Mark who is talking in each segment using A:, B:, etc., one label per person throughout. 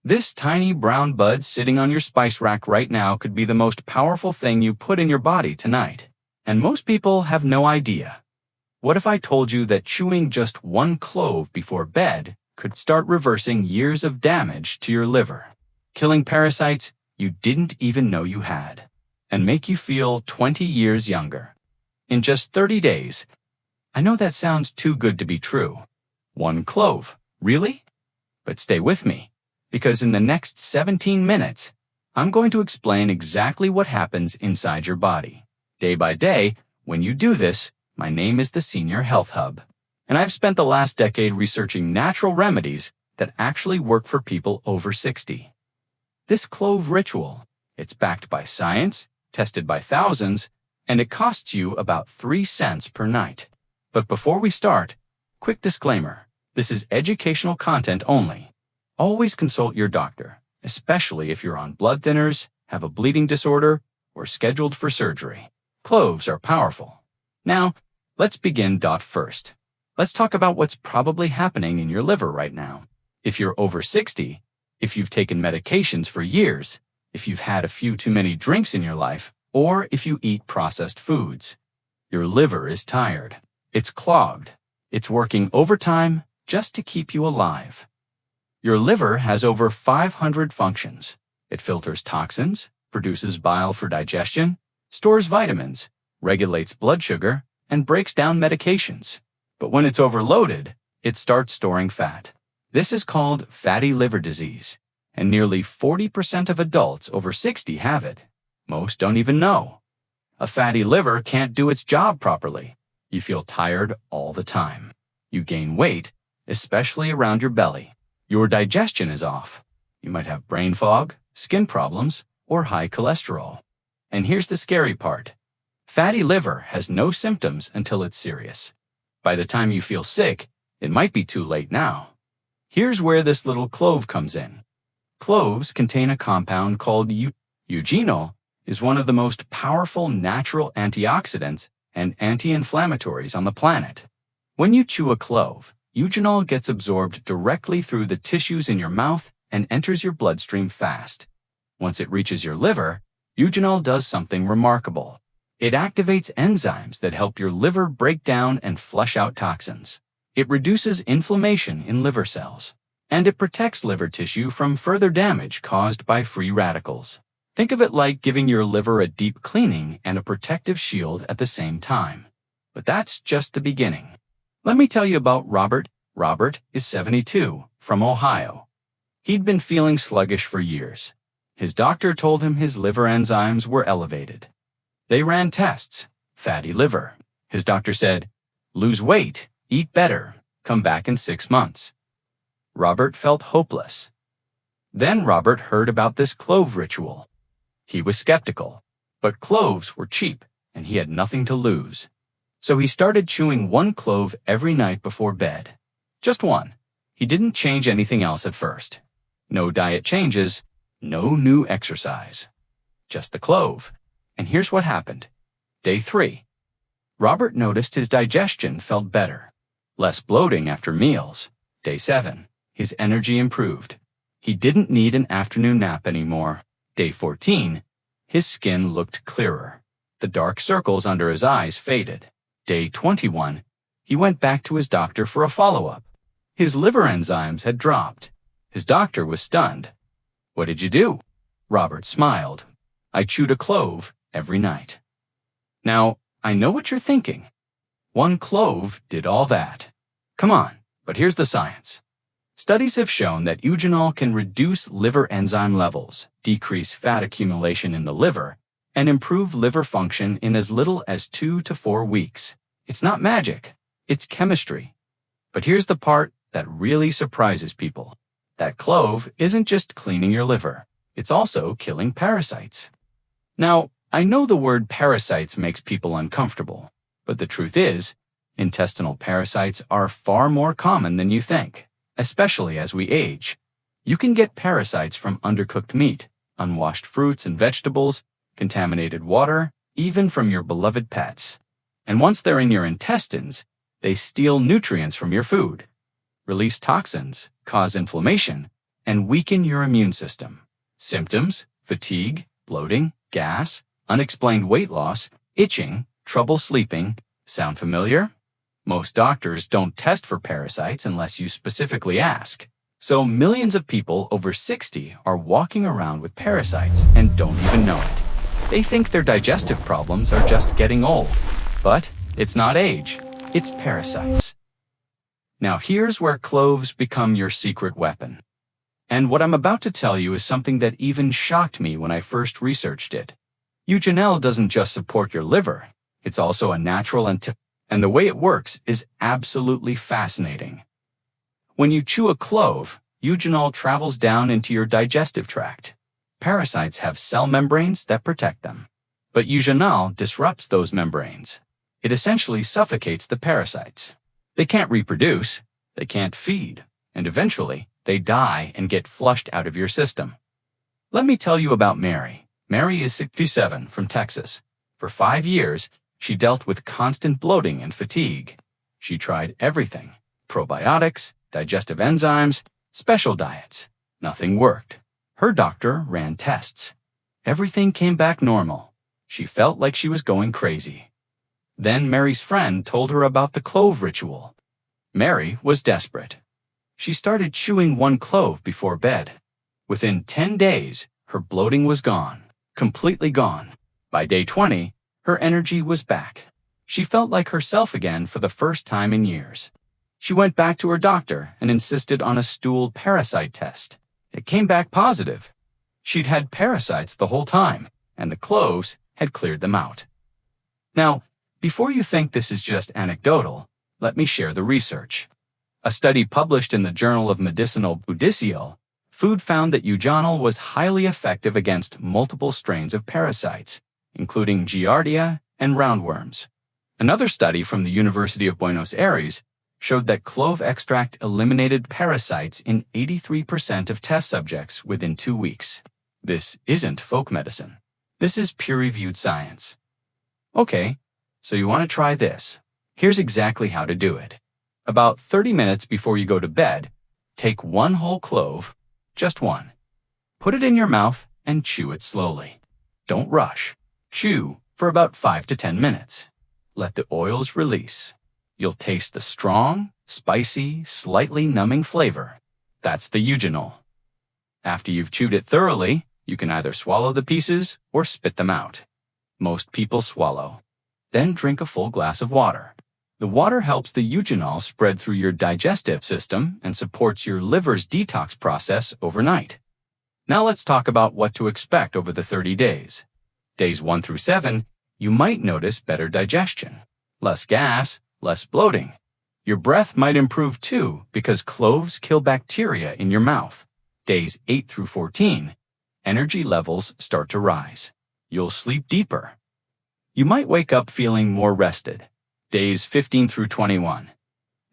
A: This tiny brown bud sitting on your spice rack right now could be the most powerful thing you put in your body tonight. And most people have no idea. What if I told you that chewing just one clove before bed could start reversing years of damage to your liver, killing parasites you didn't even know you had, and make you feel 20 years younger? In just 30 days. I know that sounds too good to be true. One clove, really? But stay with me, because in the next 17 minutes, I'm going to explain exactly what happens inside your body. Day by day, when you do this, my name is the Senior Health Hub, and I've spent the last decade researching natural remedies that actually work for people over 60. This clove ritual, it's backed by science, tested by thousands, and it costs you about 3 cents per night. But before we start, quick disclaimer, this is educational content only. Always consult your doctor, especially if you're on blood thinners, have a bleeding disorder, or scheduled for surgery. Cloves are powerful. Now, let's begin. First, let's talk about what's probably happening in your liver right now. If you're over 60, if you've taken medications for years, if you've had a few too many drinks in your life, or if you eat processed foods, your liver is tired. It's clogged. It's working overtime just to keep you alive. Your liver has over 500 functions. It filters toxins, produces bile for digestion, stores vitamins, regulates blood sugar, and breaks down medications. But when it's overloaded, it starts storing fat. This is called fatty liver disease, and nearly 40% of adults over 60 have it. Most don't even know. A fatty liver can't do its job properly. You feel tired all the time. You gain weight, especially around your belly. Your digestion is off. You might have brain fog, skin problems, or high cholesterol. And here's the scary part. Fatty liver has no symptoms until it's serious. By the time you feel sick, it might be too late now. Here's where this little clove comes in. Cloves contain a compound called Eugenol, is one of the most powerful natural antioxidants and anti-inflammatories on the planet. When you chew a clove, Eugenol gets absorbed directly through the tissues in your mouth and enters your bloodstream fast. Once it reaches your liver, Eugenol does something remarkable. It activates enzymes that help your liver break down and flush out toxins. It reduces inflammation in liver cells, and it protects liver tissue from further damage caused by free radicals. Think of it like giving your liver a deep cleaning and a protective shield at the same time. But that's just the beginning. Let me tell you about Robert. Robert is 72, from Ohio. He'd been feeling sluggish for years. His doctor told him his liver enzymes were elevated. They ran tests. Fatty liver. His doctor said, "Lose weight, eat better, come back in 6 months." Robert felt hopeless. Then Robert heard about this clove ritual. He was skeptical, but cloves were cheap and he had nothing to lose. So he started chewing one clove every night before bed. Just one. He didn't change anything else at first. No diet changes, no new exercise. Just the clove. And here's what happened. Day 3. Robert noticed his digestion felt better. Less bloating after meals. Day 7. His energy improved. He didn't need an afternoon nap anymore. Day 14. His skin looked clearer. The dark circles under his eyes faded. Day 21. He went back to his doctor for a follow-up. His liver enzymes had dropped. His doctor was stunned. "What did you do?" Robert smiled. "I chewed a clove every night." Now, I know what you're thinking. One clove did all that. Come on, but here's the science. Studies have shown that Eugenol can reduce liver enzyme levels, decrease fat accumulation in the liver, and improve liver function in as little as 2 to 4 weeks. It's not magic, it's chemistry. But here's the part that really surprises people. That clove isn't just cleaning your liver, it's also killing parasites. Now, I know the word parasites makes people uncomfortable, but the truth is, intestinal parasites are far more common than you think, especially as we age. You can get parasites from undercooked meat, unwashed fruits and vegetables, contaminated water, even from your beloved pets. And once they're in your intestines, they steal nutrients from your food, release toxins, cause inflammation, and weaken your immune system. Symptoms: fatigue, bloating, gas, unexplained weight loss, itching, trouble sleeping. Sound familiar? Most doctors don't test for parasites unless you specifically ask. So millions of people over 60 are walking around with parasites and don't even know it. They think their digestive problems are just getting old. But it's not age, it's parasites. Now here's where cloves become your secret weapon. And what I'm about to tell you is something that even shocked me when I first researched it. Eugenol doesn't just support your liver, it's also a natural antibiotic, and the way it works is absolutely fascinating. When you chew a clove, eugenol travels down into your digestive tract. Parasites have cell membranes that protect them. But eugenol disrupts those membranes. It essentially suffocates the parasites. They can't reproduce, they can't feed, and eventually they die and get flushed out of your system. Let me tell you about Mary. Mary is 67 from Texas. For 5 years, she dealt with constant bloating and fatigue. She tried everything: probiotics, digestive enzymes, special diets. Nothing worked. Her doctor ran tests. Everything came back normal. She felt like she was going crazy. Then Mary's friend told her about the clove ritual. Mary was desperate. She started chewing 1 clove before bed. Within 10 days, her bloating was gone, completely gone. By day 20, her energy was back. She felt like herself again for the first time in years. She went back to her doctor and insisted on a stool parasite test. It came back positive. She'd had parasites the whole time, and the cloves had cleared them out. Now, before you think this is just anecdotal, let me share the research. A study published in the Journal of Medicinal food found that Eugenol was highly effective against multiple strains of parasites, including Giardia and roundworms. Another study from the University of Buenos showed that clove extract eliminated parasites in 83% of test subjects within 2 weeks. This isn't folk medicine. This is peer-reviewed science. Okay, so you want to try this. Here's exactly how to do it. About 30 minutes before you go to bed, take 1 whole clove, just 1. Put it in your mouth and chew it slowly. Don't rush. Chew for about 5 to 10 minutes. Let the oils release. You'll taste the strong, spicy, slightly numbing flavor. That's the eugenol. After you've chewed it thoroughly, you can either swallow the pieces or spit them out. Most people swallow. Then drink a full glass of water. The water helps the eugenol spread through your digestive system and supports your liver's detox process overnight. Now let's talk about what to expect over the 30 days. Days 1 through 7, you might notice better digestion, less gas, less bloating. Your breath might improve too because cloves kill bacteria in your mouth. Days 8 through 14, energy levels start to rise. You'll sleep deeper. You might wake up feeling more rested. Days 15 through 21.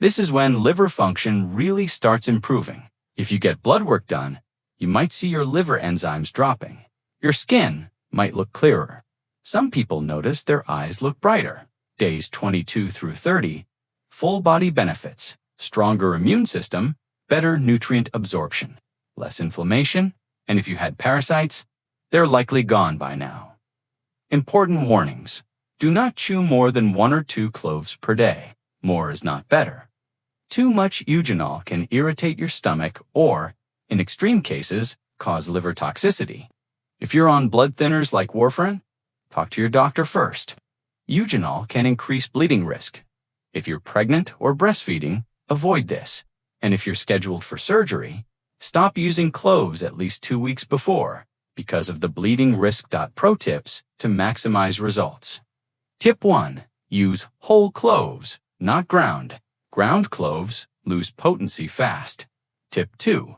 A: This is when liver function really starts improving. If you get blood work done, you might see your liver enzymes dropping. Your skin might look clearer. Some people notice their eyes look brighter. Days 22 through 30, full body benefits, stronger immune system, better nutrient absorption, less inflammation, and if you had parasites, they're likely gone by now. Important warnings. Do not chew more than 1 or 2 cloves per day. More is not better. Too much eugenol can irritate your stomach or, in extreme cases, cause liver toxicity. If you're on blood thinners like warfarin, talk to your doctor first. Eugenol can increase bleeding risk. If you're pregnant or breastfeeding, avoid this. And if you're scheduled for surgery, stop using cloves at least 2 weeks before because of the bleeding risk. Pro tips to maximize results. Tip 1. Use whole cloves, not ground. Ground cloves lose potency fast. Tip 2.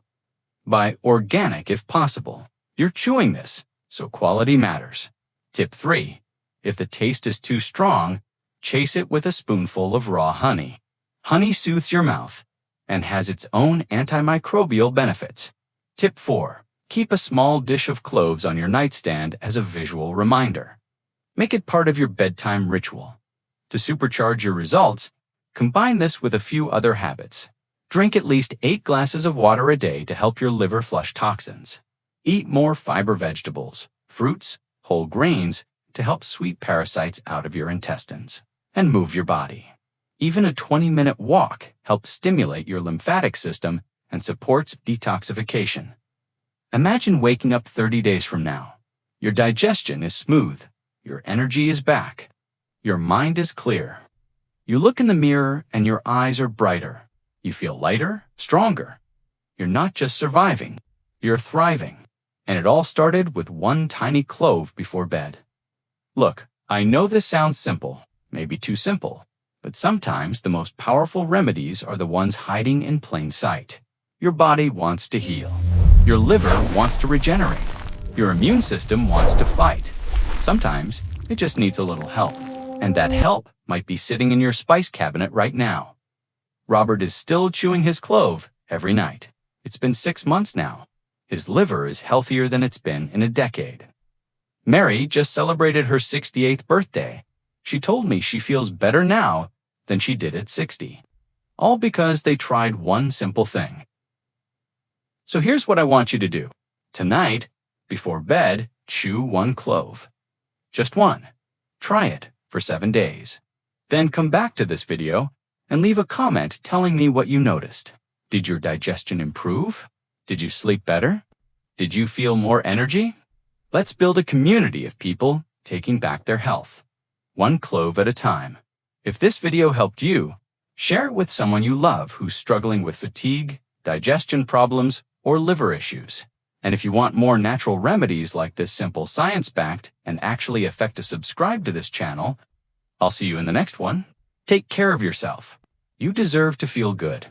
A: Buy organic if possible. You're chewing this, so quality matters. Tip 3. If the taste is too strong, chase it with a spoonful of raw honey. Honey soothes your mouth and has its own antimicrobial benefits. Tip 4. Keep a small dish of cloves on your nightstand as a visual reminder. Make it part of your bedtime ritual. To supercharge your results, combine this with a few other habits. Drink at least 8 glasses of water a day to help your liver flush toxins. Eat more fiber vegetables, fruits, whole grains to help sweep parasites out of your intestines. And move your body. Even a 20-minute walk helps stimulate your lymphatic system and supports detoxification. Imagine waking up 30 days from now. Your digestion is smooth. Your energy is back. Your mind is clear. You look in the mirror and your eyes are brighter. You feel lighter, stronger. You're not just surviving, you're thriving. And it all started with one tiny clove before bed. Look, I know this sounds simple, maybe too simple, but sometimes the most powerful remedies are the ones hiding in plain sight. Your body wants to heal. Your liver wants to regenerate. Your immune system wants to fight. Sometimes it just needs a little help, and that help might be sitting in your spice cabinet right now. Robert is still chewing his clove every night. It's been 6 months now. His liver is healthier than it's been in a decade. Mary just celebrated her 68th birthday. She told me she feels better now than she did at 60. All because they tried one simple thing. So here's what I want you to do. Tonight, before bed, chew 1 clove. Just 1. Try it for 7 days. Then come back to this video and leave a comment telling me what you noticed. Did your digestion improve? Did you sleep better? Did you feel more energy? Let's build a community of people taking back their health. 1 clove at a time. If this video helped you, share it with someone you love who's struggling with fatigue, digestion problems, or liver issues. And if you want more natural remedies like this simple science-backed and actually effective, subscribe to this channel. I'll see you in the next one. Take care of yourself. You deserve to feel good.